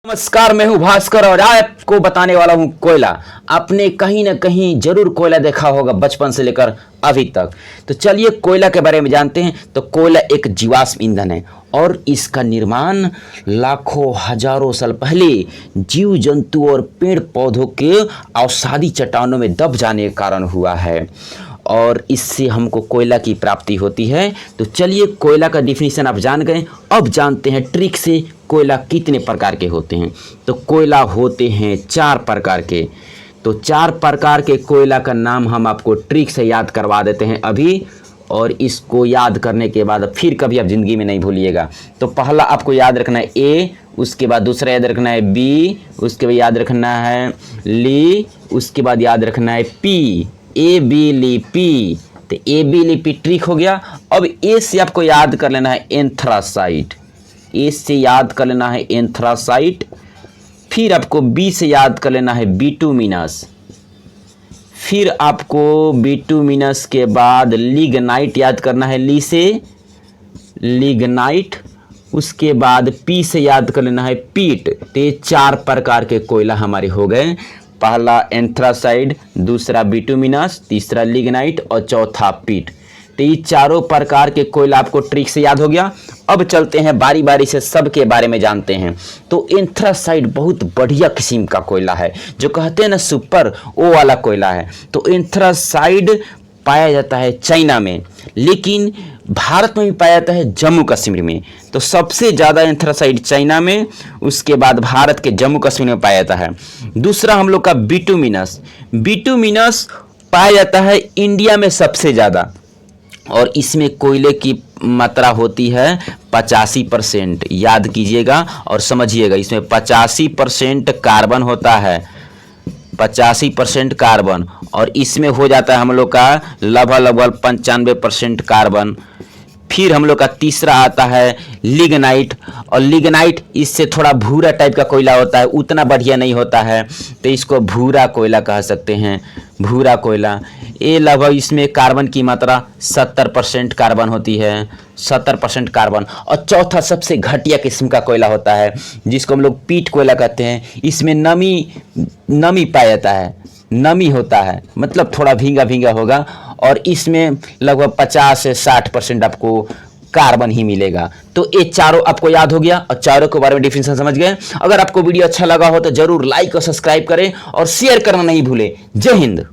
नमस्कार, मैं हूं भास्कर और आज आपको बताने वाला हूं कोयला। आपने कहीं ना कहीं जरूर कोयला देखा होगा बचपन से लेकर अभी तक। तो चलिए कोयला के बारे में जानते हैं। तो कोयला एक जीवाश्म ईंधन है और इसका निर्माण लाखों हजारों साल पहले जीव जंतु और पेड़ पौधों के अवसादी चट्टानों में दब जाने के कारण हुआ है और इससे हमको कोयला की प्राप्ति होती है। तो चलिए कोयला का डिफिनीशन आप जान गए, अब जानते हैं ट्रिक से कोयला कितने प्रकार के होते हैं। तो कोयला होते हैं 4 प्रकार के। तो 4 प्रकार के कोयला का नाम हम आपको ट्रिक से याद करवा देते हैं अभी, और इसको याद करने के बाद फिर कभी आप ज़िंदगी में नहीं भूलिएगा। तो पहला आपको याद रखना है ए, उसके बाद दूसरा याद रखना है बी, उसके बाद याद रखना है ली, उसके बाद याद रखना है पी। ए बी ली पी। तो ए बी ली पी ट्रिक हो गया। अब ए से आपको याद कर लेना है एंथ्रासाइट। ए से याद कर लेना है एंथ्रासाइट। फिर आपको बी से याद कर लेना है बिटुमिनस। फिर आपको बिटुमिनस के बाद लिग्नाइट याद करना है, ली से लिग्नाइट। उसके बाद पी से याद कर लेना है पीट। तो ये 4 प्रकार के कोयला हमारे हो गए। पहला एंथ्रासाइड, दूसरा बिटुमिनस, तीसरा लिग्नाइट और चौथा पीट। तो ये 4 प्रकार के कोयला आपको ट्रिक से याद हो गया। अब चलते हैं बारी बारी से सबके बारे में जानते हैं। तो एंथ्रासाइड बहुत बढ़िया किस्म का कोयला है, जो कहते हैं ना सुपर, वो वाला कोयला है। तो एंथ्रासाइड पाया जाता है चाइना में, लेकिन भारत में भी पाया जाता है जम्मू कश्मीर में। तो सबसे ज़्यादा एंथ्रासाइड चाइना में, उसके बाद भारत के जम्मू कश्मीर में पाया जाता है। दूसरा हम लोग का बिटुमिनस। बिटुमिनस पाया जाता है इंडिया में सबसे ज़्यादा, और इसमें कोयले की मात्रा होती है 85%। याद कीजिएगा और समझिएगा, इसमें 85% कार्बन होता है, 85% कार्बन, और इसमें हो जाता है हम लोग का लगभग 95% कार्बन। फिर हम लोग का तीसरा आता है लिग्नाइट, और लिग्नाइट इससे थोड़ा भूरा टाइप का कोयला होता है, उतना बढ़िया नहीं होता है, तो इसको भूरा कोयला कह सकते हैं, भूरा कोयला। ये लगभग इसमें कार्बन की मात्रा 70% कार्बन होती है, 70% कार्बन। और चौथा सबसे घटिया किस्म का कोयला होता है, जिसको हम लोग पीट कोयला कहते हैं। इसमें नमी पाया जाता है, नमी होता है, मतलब थोड़ा भींगा भींगा होगा, और इसमें लगभग 50 से 60% आपको कार्बन ही मिलेगा। तो ये 4 आपको याद हो गया और 4 के बारे में डिफिनेशन समझ गए। अगर आपको वीडियो अच्छा लगा हो तो जरूर लाइक और सब्सक्राइब करें और शेयर करना नहीं भूलें। जय हिंद।